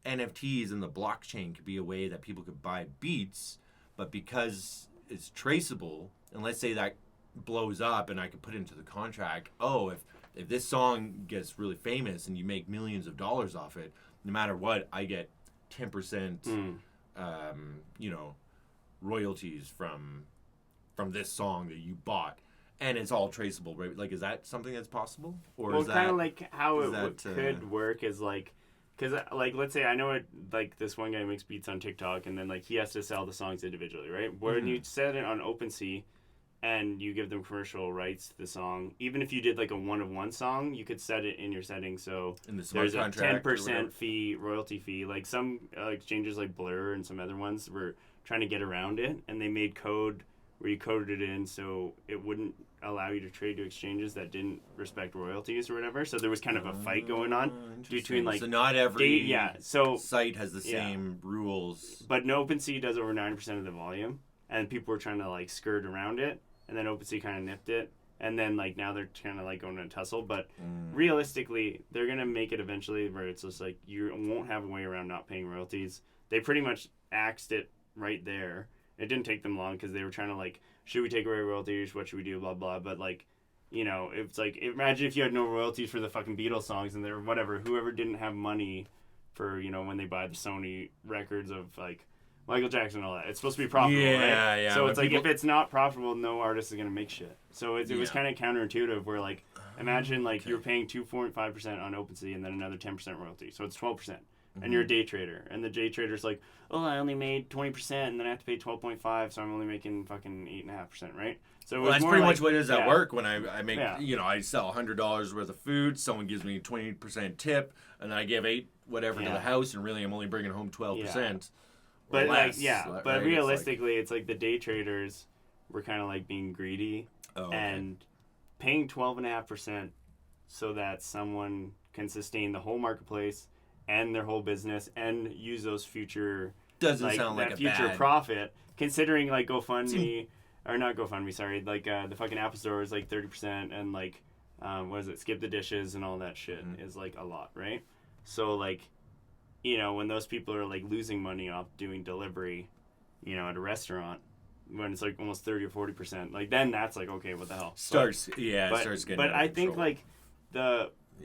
NFTs and the blockchain could be a way that people could buy beats, but because it's traceable, and let's say that blows up and I could put into the contract, oh, if this song gets really famous and you make millions of dollars off it, no matter what, I get 10%, you know, royalties from this song that you bought, and it's all traceable, right? Like, is that something that's possible, or well, is that kind of like how is it that, could work is like Because, like, let's say I know it, like, this one guy makes beats on TikTok, and then, like, he has to sell the songs individually, right? When you set it on OpenSea and you give them commercial rights to the song, even if you did, like, a one-of-one song, you could set it in your settings. So In the smart there's a contract 10% fee, royalty fee. Like, some exchanges like Blur and some other ones were trying to get around it, and they made code where you coded it in so it wouldn't allow you to trade to exchanges that didn't respect royalties or whatever. So there was kind of a fight going on between, like, so not every so site has the same rules. But OpenSea does over 90% of the volume, and people were trying to, like, skirt around it, and then OpenSea kind of nipped it, and then, like, now they're kind of, like, going to a tussle. But realistically, they're gonna make it eventually where it's just like you won't have a way around not paying royalties. They pretty much axed it right there. It didn't take them long because they were trying to, like, should we take away royalties? What should we do? Blah, blah. But, like, you know, it's like, imagine if you had no royalties for the fucking Beatles songs and they're whatever, whoever didn't have money for, you know, when they buy the Sony records of, like, Michael Jackson and all that. It's supposed to be profitable, right? Yeah. So it's like, if it's not profitable, no artist is going to make shit. So it was kind of counterintuitive where, like, imagine, like, you're paying 2.5% on OpenSea and then another 10% royalty. So it's 12%. And you're a day trader. And the day trader's like, oh, I only made 20% and then I have to pay 12.5, so I'm only making fucking 8.5%, right? So that's pretty much what it is at work when I make, Yeah. I sell $100 worth of food, someone gives me 20% tip, and then I give 8 whatever to the house, and really I'm only bringing home 12%. But, less, but right? realistically, it's like the day traders were kind of like being greedy and paying 12.5% so that someone can sustain the whole marketplace and their whole business and use those future sound like that a future bad profit, considering, like, GoFundMe or not GoFundMe, sorry, like the fucking Apple Store is like 30%, and, like, what is it, Skip the Dishes and all that shit is, like, a lot, right? So, like, you know, when those people are, like, losing money off doing delivery, you know, at a restaurant, when it's, like, almost 30 or 40%, like, then that's like, okay, what the hell? Starts getting But out of I think, control. like,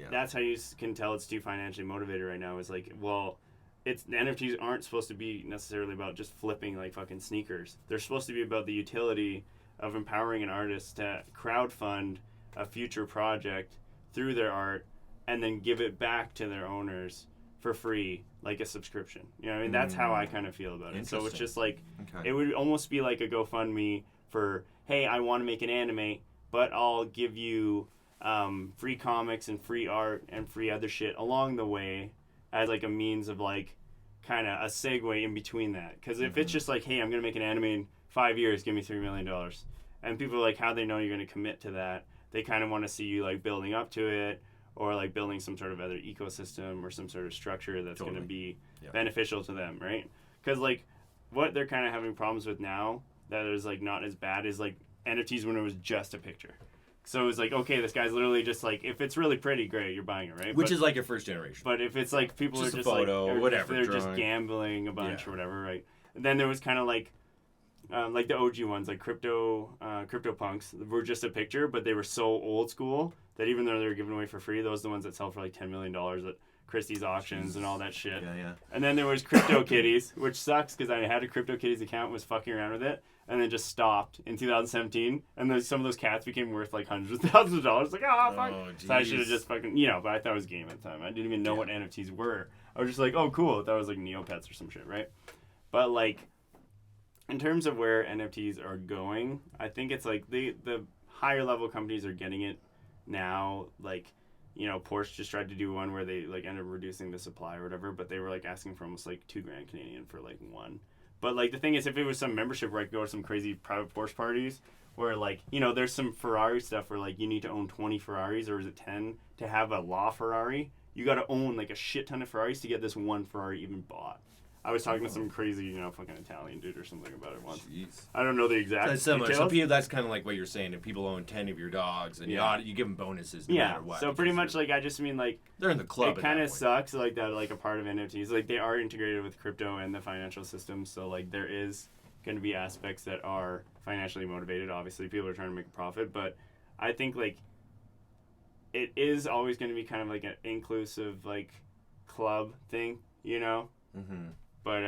that's how you can tell it's too financially motivated right now, is like, well, the NFTs aren't supposed to be necessarily about just flipping, like, fucking sneakers. They're supposed to be about the utility of empowering an artist to crowdfund a future project through their art and then give it back to their owners for free, like a subscription. You know what I mean? That's how I kind of feel about it. So it's just like, it would almost be like a GoFundMe for, hey, I want to make an anime, but I'll give you free comics and free art and free other shit along the way as, like, a means of, like, kind of a segue in between that. Because if it's just like, hey, I'm going to make an anime in 5 years, give me $3 million. And people are like, how they know you're going to commit to that? They kind of want to see you, like, building up to it, or, like, building some sort of other ecosystem or some sort of structure that's going to be beneficial to them, right? Because, like, what they're kind of having problems with now that is, like, not as bad is, like, NFTs when it was just a picture. So it's like, okay, this guy's literally just like, if it's really pretty, great, you're buying it, right? Which is like your first generation. But if it's like people just are just a photo, like, or whatever, they're just gambling a bunch or whatever, right? And then there was kind of like the OG ones, like crypto punks, were just a picture, but they were so old school that even though they were given away for free, those are the ones that sell for like $10 million at Christie's auctions and all that shit. Yeah. And then there was Crypto Kitties, which sucks because I had a Crypto Kitties account, was fucking around with it, and then just stopped in 2017. And then some of those cats became worth like hundreds of thousands of dollars. Like, fuck. So I should have just fucking, but I thought it was a game at the time. I didn't even know what NFTs were. I was just like, oh, cool. That was like Neopets or some shit, right? But, like, in terms of where NFTs are going, I think it's like the higher level companies are getting it now. Like, Porsche just tried to do one where they, like, ended up reducing the supply or whatever, but they were, like, asking for almost, like, $2,000 Canadian for, like, one. But, like, the thing is, if it was some membership where I could go to some crazy private Porsche parties where, like, there's some Ferrari stuff where, like, you need to own 20 Ferraris, or is it 10, to have a La Ferrari. You got to own, like, a shit ton of Ferraris to get this one Ferrari even bought. I was talking to some crazy, fucking Italian dude or something about it once. Jeez. I don't know the exact That's similar. details. Some people, that's kind of like what you're saying. If people own 10 of your dogs, and you give them bonuses no matter what. So pretty much, like, I just mean, like, they're in the club. It kind of sucks, like, that, like, a part of NFTs. Like, they are integrated with crypto and the financial system. So, like, there is going to be aspects that are financially motivated. Obviously, people are trying to make a profit. But I think, like, it is always going to be kind of, like, an inclusive, like, club thing, Mm-hmm. But,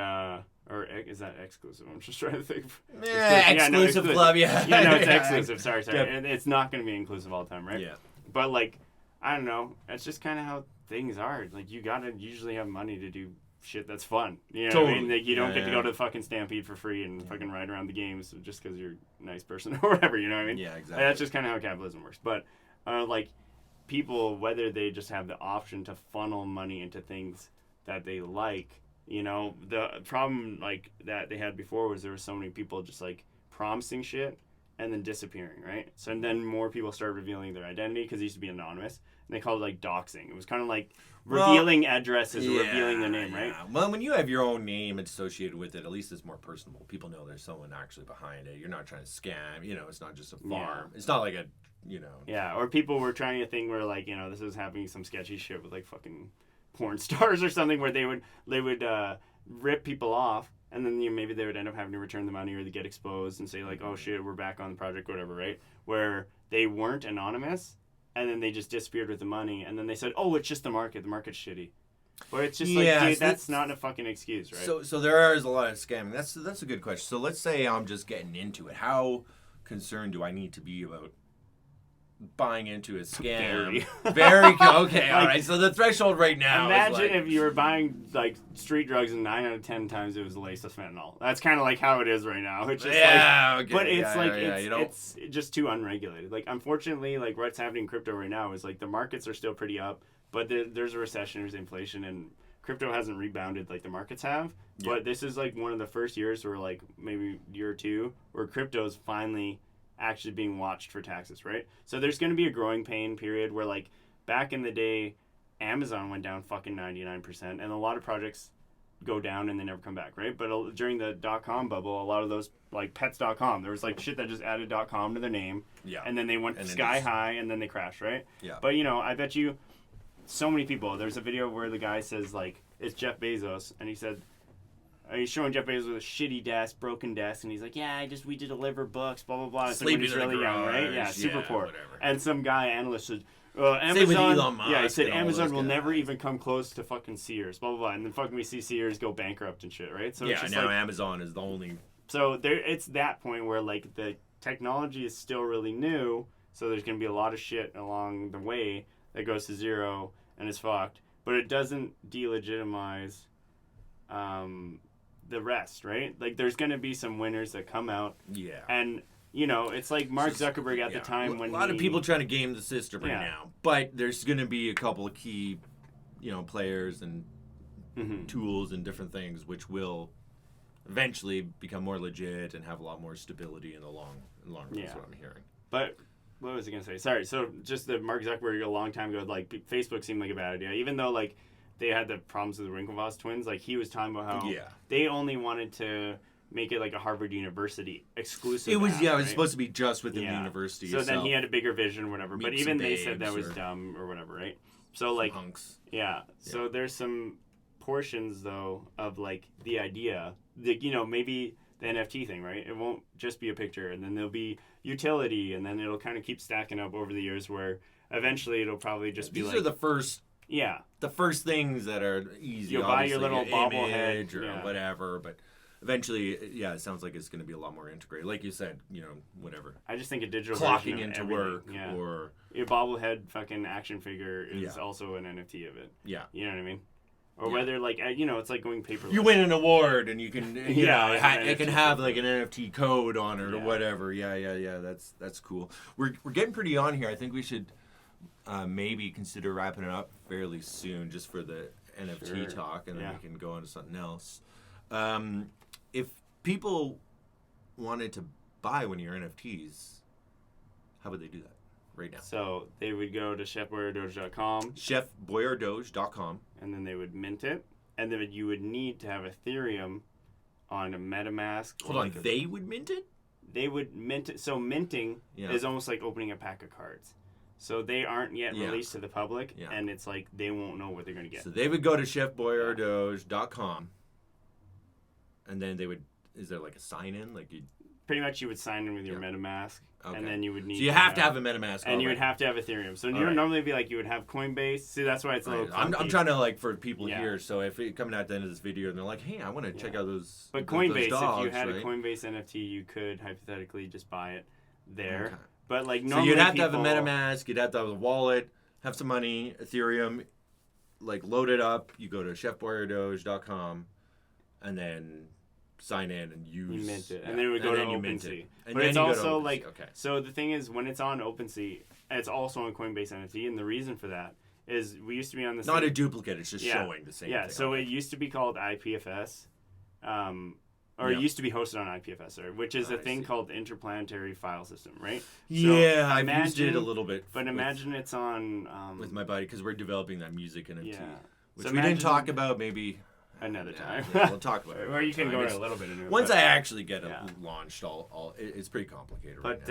or is that exclusive? I'm just trying to think. Exclusive club, yeah. Yeah, no, it's exclusive. Sorry. Yeah. And it's not going to be inclusive all the time, right? Yeah. But, like, I don't know. It's just kind of how things are like you gotta usually have money to do shit that's fun. You know Totally. what I mean? Like you don't get to Yeah. go to the fucking Stampede for free and fucking ride around the games just because you're a nice person or whatever. You know what I mean? Yeah, exactly. Like, that's just kind of how capitalism works. But like people, whether they just have the option to funnel money into things that they like, you know, the problem like that they had before was there were so many people just like promising shit and then disappearing, right? So and then more people started revealing their identity because it used to be anonymous, and they called it like doxing. It was kind of like revealing addresses, or revealing their name, right? Well, when you have your own name associated with it, at least it's more personable. People know there's someone actually behind it. You're not trying to scam. You know, it's not just a farm. Yeah. It's not like a, you know. Yeah, or people were trying a thing where like, you know, this was happening some sketchy shit with like fucking porn stars or something where they would rip people off, and then, you know, maybe they would end up having to return the money, or they get exposed and say like, oh shit, we're back on the project, whatever, right? Where they weren't anonymous, and then they just disappeared with the money, and then they said, oh, it's just the market's shitty. Where it's just like, dude, that's not a fucking excuse, right? So there is a lot of scamming. That's a good question. So let's say I'm just getting into it. How concerned do I need to be about buying into a scam? Very okay. All right. So the threshold right now. Imagine is like, if you were buying like street drugs and 9 out of 10 times it was laced with fentanyl. That's kind of like how it is right now. It's just okay. But it's it's it's just too unregulated. Like unfortunately, like what's happening in crypto right now is like the markets are still pretty up, but there's a recession, there's inflation, and crypto hasn't rebounded like the markets have. Yeah. But this is like one of the first years where like maybe year or two where crypto's finally actually being watched for taxes, right? So there's going to be a growing pain period where like back in the day Amazon went down fucking 99%, and a lot of projects go down and they never come back, right? But during the .com bubble, a lot of those, like pets.com, there was like shit that just added .com to their name, and then they went sky high and then they crashed, right? Yeah. But you know, I bet you so many people, there's a video where the guy says like, it's Jeff Bezos, and he said, he's showing Jeff Bezos with a shitty desk, broken desk, and he's like, yeah, we deliver books, blah, blah, blah. It's like when he's really young, right? Yeah, super poor. Whatever. And some guy, analyst, said, Amazon, same with Elon Musk, he said Amazon will guys. never even come close to fucking Sears, blah, blah, blah. And then fucking we see Sears go bankrupt and shit, right? So yeah, it's just now like, Amazon is the only... So it's that point where like the technology is still really new, so there's going to be a lot of shit along the way that goes to zero and is fucked, but it doesn't delegitimize the rest, right? Like there's going to be some winners that come out. Yeah. And, you know, it's like Mark Zuckerberg at the time when a lot of people trying to game the system right now, but there's going to be a couple of key, you know, players and tools and different things which will eventually become more legit and have a lot more stability in the long run. That's what I'm hearing. But what was I going to say? Sorry. So just that Mark Zuckerberg a long time ago, like Facebook seemed like a bad idea, even though like they had the problems with the Winklevoss twins. Like he was talking about how they only wanted to make it like a Harvard University exclusive. It was app, it right? was supposed to be just within the university. So then he had a bigger vision or whatever. But even they said that was or dumb or whatever, right? So like hunks. So there's some portions though of like the idea, you know, maybe the NFT thing, right? It won't just be a picture, and then there'll be utility, and then it'll kind of keep stacking up over the years where eventually it'll probably just be These like are the first. Yeah. The first things that are easy. You'll buy your little bobblehead or yeah. whatever, but eventually, it sounds like it's going to be a lot more integrated. Like you said, you know, whatever. I just think a digital clocking version of into everything. work Yeah. or your bobblehead fucking action figure is also an NFT of it. Yeah. You know what I mean? Or whether like you know, it's like going paperless. You win an award and you can it can have like an NFT NFT code on it or whatever. Yeah. That's cool. We're getting pretty on here. I think we should maybe consider wrapping it up fairly soon, just for the NFT talk, and then we can go on to something else. If people wanted to buy one of your NFTs, how would they do that right now? So they would go to chefboyardoj.com. chefboyardoj.com. And then they would mint it. And then you would need to have Ethereum on a MetaMask. Hold on, they would mint it? They would mint it. So minting is almost like opening a pack of cards. So they aren't yet released to the public, and it's like they won't know what they're going to get. So they would go to chefboyardoj.com, and then they would, is there like a sign-in? Like pretty much you would sign in with your MetaMask, and then you would need so you have to have a MetaMask. And you would have to have Ethereum. So you would normally be like, you would have Coinbase. See, that's why it's a little clunky. I'm trying to, like, for people here, so if it coming at the end of this video and they're like, hey, I want to check out those But Coinbase, those dogs, if you had a Coinbase NFT, you could hypothetically just buy it there. Okay. But like so normally you'd have to have a MetaMask, you'd have to have a wallet, have some money, Ethereum, like load it up. You go to chefboyardoj.com and then sign in and use. You mint it, yeah. and then it would go to OpenSea. But it's also like so. The thing is, when it's on OpenSea, it's also on Coinbase NFT, and the reason for that is we used to be on the not a duplicate. It's just showing the same. Yeah. thing. So it used to be called IPFS. It used to be hosted on IPFS, which is a thing called Interplanetary File System, right? Yeah, I've used it a little bit. But imagine it's on... with my buddy, because we're developing that music NFT, which so we didn't talk about maybe... Another time. We'll talk about it. Or you can go in a little bit into it. Once I actually get it launched, it's pretty complicated but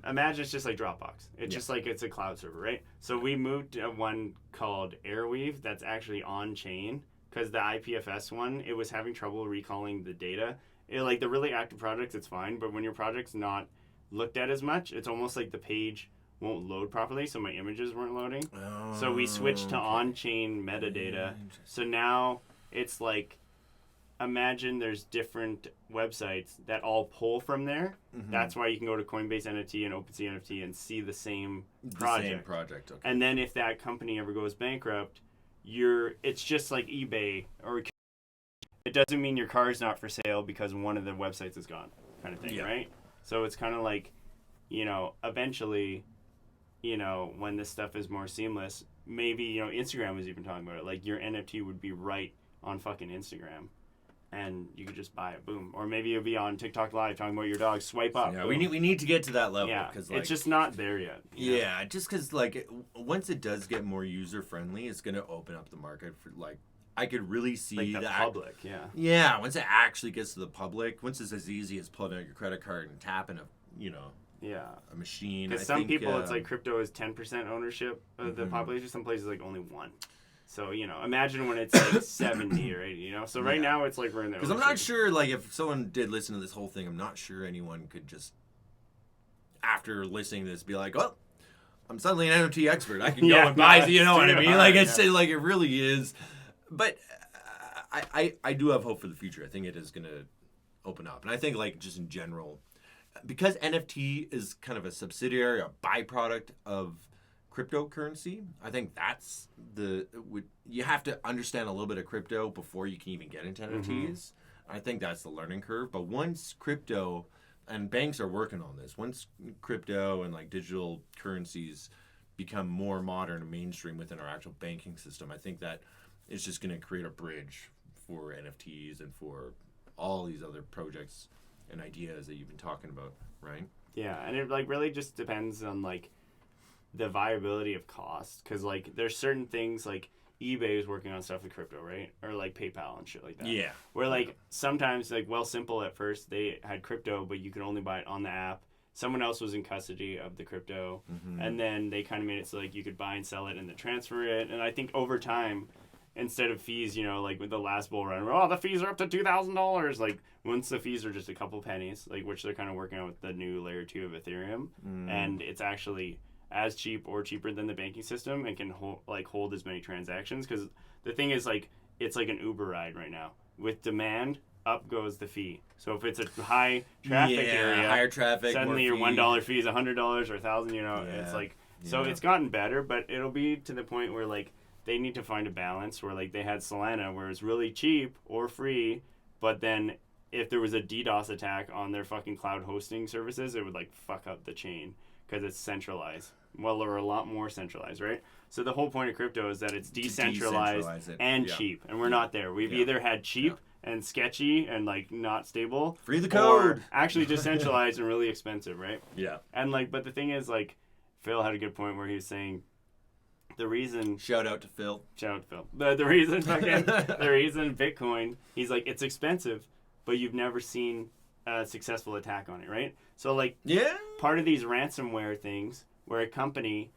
imagine it's just like Dropbox. It's just like it's a cloud server, right? So we moved to one called Airweave that's actually on-chain. Because the IPFS one, it was having trouble recalling the data. Like the really active projects, it's fine. But when your project's not looked at as much, it's almost like the page won't load properly. So my images weren't loading. Oh, so we switched to on-chain metadata. So now it's like, imagine there's different websites that all pull from there. Mm-hmm. That's why you can go to Coinbase NFT and OpenSea NFT and see the same project. The same project, okay. And then if that company ever goes bankrupt, it's just like eBay, or it doesn't mean your car is not for sale because one of the websites is gone, kind of thing, right? So it's kind of like, eventually, when this stuff is more seamless, maybe, Instagram was even talking about it, like your NFT would be right on fucking Instagram, and you could just buy it, boom. Or maybe you'll be on TikTok Live talking about your dog, swipe up. Yeah, we need to get to that level. Yeah, cause, it's just not there yet. Yeah, just because, once it does get more user-friendly, it's going to open up the market for, I could really see... Like the public, Yeah, once it actually gets to the public, once it's as easy as pulling out your credit card and tapping a machine. Because some people, it's like crypto is 10% ownership of the population. Some places, like, only 1%. So, imagine when it's like 70 or 80, So right now it's like we're in there. Because I'm not sure, if someone did listen to this whole thing, I'm not sure anyone could just, after listening to this, be like, well, I'm suddenly an NFT expert. I can go and buy, you know what I mean? It really is. But I do have hope for the future. I think it is going to open up. And I think, just in general, because NFT is kind of a subsidiary, a byproduct of cryptocurrency, I think that's you have to understand a little bit of crypto before you can even get into NFTs. Mm-hmm. I think that's the learning curve. But once crypto, and banks are working on this, once crypto and digital currencies become more modern and mainstream within our actual banking system, I think that it's just going to create a bridge for NFTs and for all these other projects and ideas that you've been talking about, right? Yeah, and it really just depends on the viability of cost, because there's certain things eBay is working on stuff with crypto, right? Or PayPal and shit like that. Yeah. Where sometimes Simple at first they had crypto, but you could only buy it on the app. Someone else was in custody of the crypto, and then they kind of made it so you could buy and sell it and then transfer it. And I think over time, instead of fees, with the last bull run, the fees are up to $2,000. Once the fees are just a couple pennies, which they're kind of working on with the new layer 2 of Ethereum, and it's actually as cheap or cheaper than the banking system and can hold as many transactions. Because the thing is, it's like an Uber ride right now. With demand, up goes the fee. So if it's a high traffic area, higher traffic, suddenly your $1 fee is $100 or $1,000. It's so it's gotten better, but it'll be to the point where they need to find a balance where they had Solana, where it's really cheap or free, but then if there was a DDoS attack on their fucking cloud hosting services, it would fuck up the chain because it's centralized. Well, they're a lot more centralized, right? So the whole point of crypto is that it's decentralized and cheap, and we're not there. We've either had cheap and sketchy and not stable, free the code, or actually decentralized and really expensive, right? Yeah. And but the thing is, Phil had a good point where he was saying the reason. Shout out to Phil. The reason Bitcoin, he's it's expensive, but you've never seen a successful attack on it, right? So part of these ransomware things, where a company,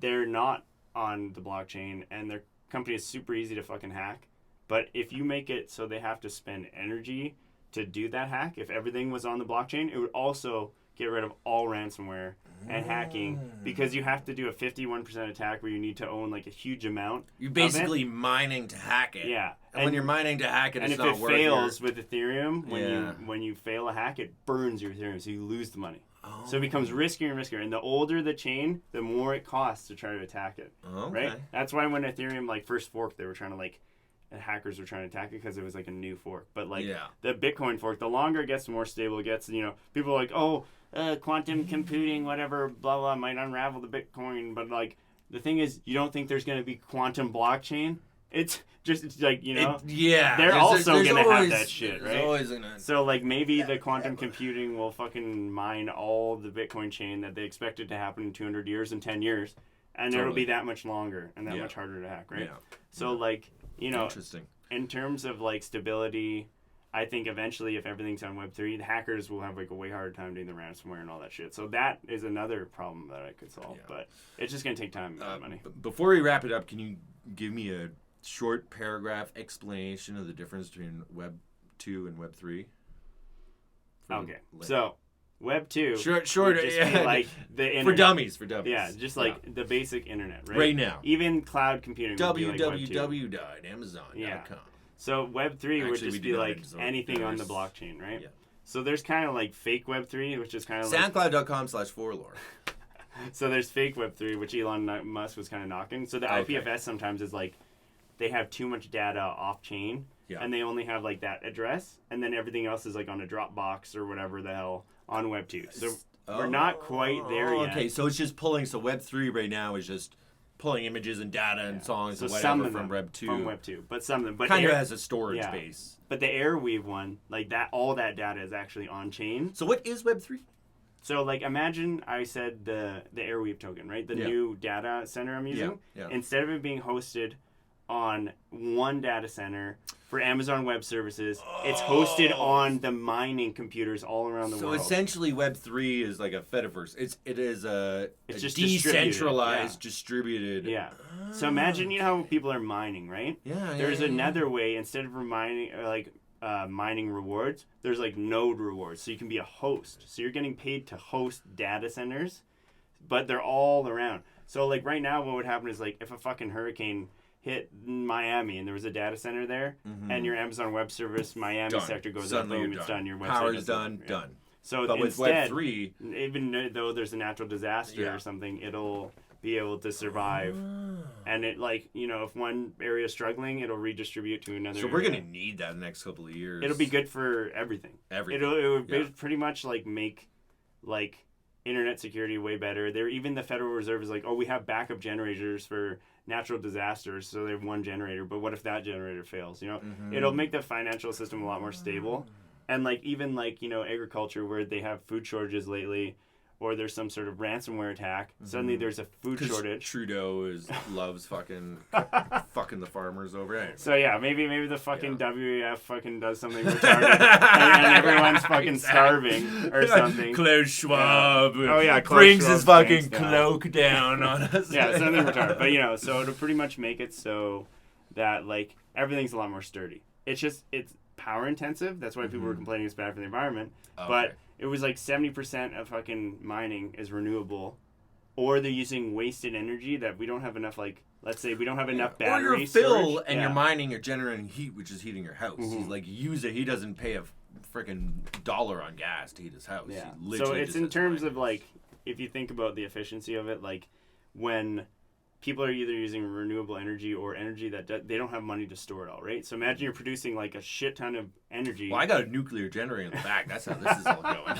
they're not on the blockchain and their company is super easy to fucking hack, but if you make it so they have to spend energy to do that hack, if everything was on the blockchain, it would also get rid of all ransomware and hacking, because you have to do a 51% attack where you need to own a huge amount. You're basically mining to hack it. Yeah. And when you're mining to hack it, and it's if not it worth fails with Ethereum, Yeah. when you fail a hack, it burns your Ethereum, so you lose the money. Oh. So it becomes riskier and riskier. And the older the chain, the more it costs to try to attack it. Okay. Right? That's why when Ethereum like first forked, they were trying to like, and hackers were trying to attack it because it was like a new fork. But like the Bitcoin fork, the longer it gets, the more stable it gets. You know, people are like, oh, quantum computing, whatever, blah, blah, might unravel the Bitcoin. But like, the thing is, you don't think there's going to be quantum blockchain. It's like, you know, they're also going to have that shit, right? So like maybe the quantum computing will fucking mine all the Bitcoin chain that they expected to happen in 200 years and 10 years. And it'll be that much longer and that much harder to hack, right? Yeah. So like, you know, interesting. In terms of like stability, I think eventually if everything's on Web3, the hackers will have like a way harder time doing the ransomware and all that shit. So that is another problem that I could solve, but it's just going to take time and money. Before we wrap it up, can you give me a short paragraph explanation of the difference between Web 2 and Web 3? Okay. So Web 2 short just be like the internet. For dummies. Yeah, just like the basic internet, right? Right now. Even cloud computing would be like www.amazon.com. Yeah. So Web 3 would just be like anything on the blockchain, right? Yeah. So there's kind of like fake Web 3, which is kind of like SoundCloud.com/flore. So there's fake Web 3, which Elon Musk was kind of knocking. So the IPFS sometimes is like they have too much data off chain, and they only have like that address, and then everything else is like on a Dropbox or whatever the hell on Web 2. So we're not quite there yet. Okay, so it's just pulling. So Web 3 right now is just pulling images and data and songs and whatever from Web 2. From Web 2, but some of them, but kind of has a storage base. But the Airweave one, like that, all that data is actually on chain. So what is Web 3? So like imagine I said the Airweave token, right? The new data center I'm using. Yeah. Instead of it being hosted on one data center for Amazon Web Services, it's hosted on the mining computers all around the world. So essentially, Web 3 is like a Fediverse. It is a just decentralized, distributed. Yeah. So imagine, you know how people are mining, right? Yeah. There's another way. Instead of mining rewards, there's like node rewards. So you can be a host. So you're getting paid to host data centers, but they're all around. So like right now, what would happen is like if a fucking hurricane hit Miami and there was a data center there, and your Amazon Web Service Miami sector goes up, boom, it's done. Your website power's done. So but with Web 3, even though there's a natural disaster or something, it'll be able to survive. And it, like, you know, if one area is struggling, it'll redistribute to another So we're going to need that in the next couple of years. It'll be good for everything. It would pretty much like make like internet security way better. Even the Federal Reserve is like, oh, we have backup generators for natural disasters, so they have one generator, but what if that generator fails? You know, it'll make the financial system a lot more stable. And like even like, you know, agriculture where they have food shortages lately, or there's some sort of ransomware attack, suddenly there's a food shortage. Trudeau loves fucking the farmers over anyway. So yeah, maybe the fucking WEF fucking does something retarded and everyone's fucking starving or something. Klaus Schwab Klaus brings Schwab his fucking cloak down on us. Yeah, something retarded. But you know, so it'll pretty much make it so that like everything's a lot more sturdy. It's power intensive. That's why people were complaining it's bad for the environment. Okay. But it was like 70% of fucking mining is renewable, or they're using wasted energy that we don't have enough, like, let's say we don't have enough battery or your storage. fill and you're mining or generating heat, which is heating your house. He's like, he doesn't pay a freaking dollar on gas to heat his house. Yeah. So it's in terms of like, if you think about the efficiency of it, like when people are either using renewable energy or energy that they don't have money to store it all, right? So imagine you're producing like a shit ton of energy. Well, I got a nuclear generator in the back. That's how this is all going.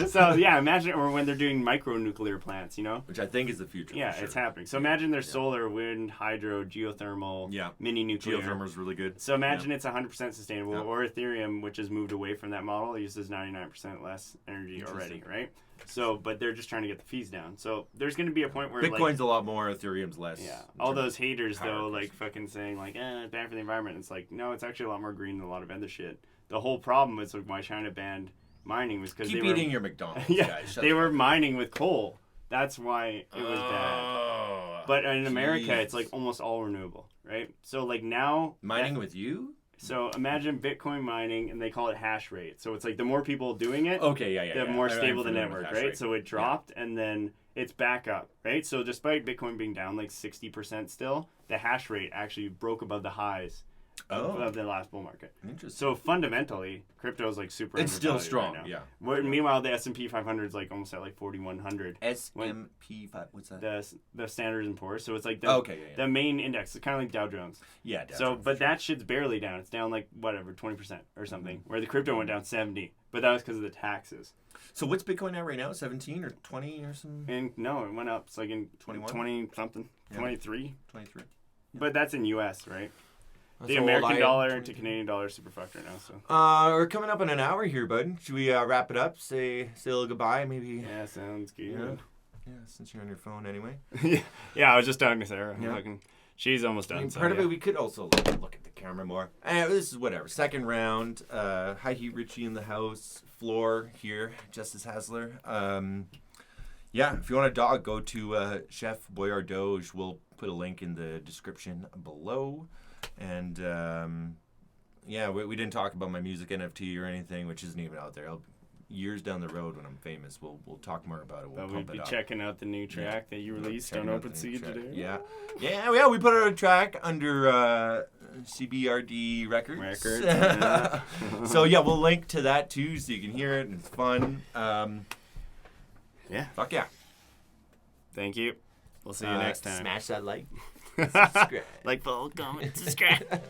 So yeah, imagine, or when they're doing micro-nuclear plants, you know? Which I think is the future. Yeah, it's happening. So imagine there's solar, wind, hydro, geothermal, mini nuclear. Geothermal is really good. So imagine it's 100% sustainable, or Ethereum, which has moved away from that model, uses 99% less energy already, right? So, but they're just trying to get the fees down. So there's going to be a point where Bitcoin's a lot more, Ethereum's less. Yeah. All those haters though, like fucking saying like, it's bad for the environment. It's like, no, it's actually a lot more green than a lot of other shit. The whole problem is like why China banned mining was because they were eating your McDonald's. Guys. They were mining with coal. That's why it was bad. But in America, it's like almost all renewable, right? So like now mining with you. So imagine Bitcoin mining, and they call it hash rate. So it's like the more people doing it, the more stable the network, right? So it dropped, and then it's back up, right? So despite Bitcoin being down like 60% still, the hash rate actually broke above the highs. of the last bull market. Interesting. So fundamentally, crypto is like super. It's still undervalued strong, right now. yeah. Meanwhile, the S&P 500 is like almost at like 4,100. S&P 5. What's that? The Standard and Poor's. So it's like the main index. It's kind of like Dow Jones. Yeah. Dow So, Jones, but for sure. that shit's barely down. It's down like whatever 20% or something. Where the crypto went down 70, but that was because of the taxes. So what's Bitcoin at right now? 17 or 20 or something? And no, it went up. It's like in 21? 20 something, 23. 23. But that's in U.S., right? The So American dollar to Canadian dollar is super fucked right now. So we're coming up on an hour here, bud. Should we wrap it up? Say a little goodbye, maybe? yeah, sounds good. Yeah, since you're on your phone ananyway. Yeah, I was just talking to Sarah. Yeah. She's almost I done. mean, so, part of yeah. it, we could also look at the camera more. This is whatever. Second round. High Heat Richie in the house. Flore here. Justice Hasler. Yeah, if you want a dog, go to Chef Boyardoge. We'll put a link in the description below. And yeah, we didn't talk about my music NFT or anything, which isn't even out there. Years down the road when I'm famous, we'll talk more about it. We'll But we'd be checking out the new track that you released on Open Siege today. Yeah, we put out a track under CBRD Records. Yeah. So yeah, we'll link to that too, so you can hear it and it's fun. Yeah. Fuck yeah. Thank you. We'll see you next time. Smash that like. Subscribe. Like, follow, comment, subscribe.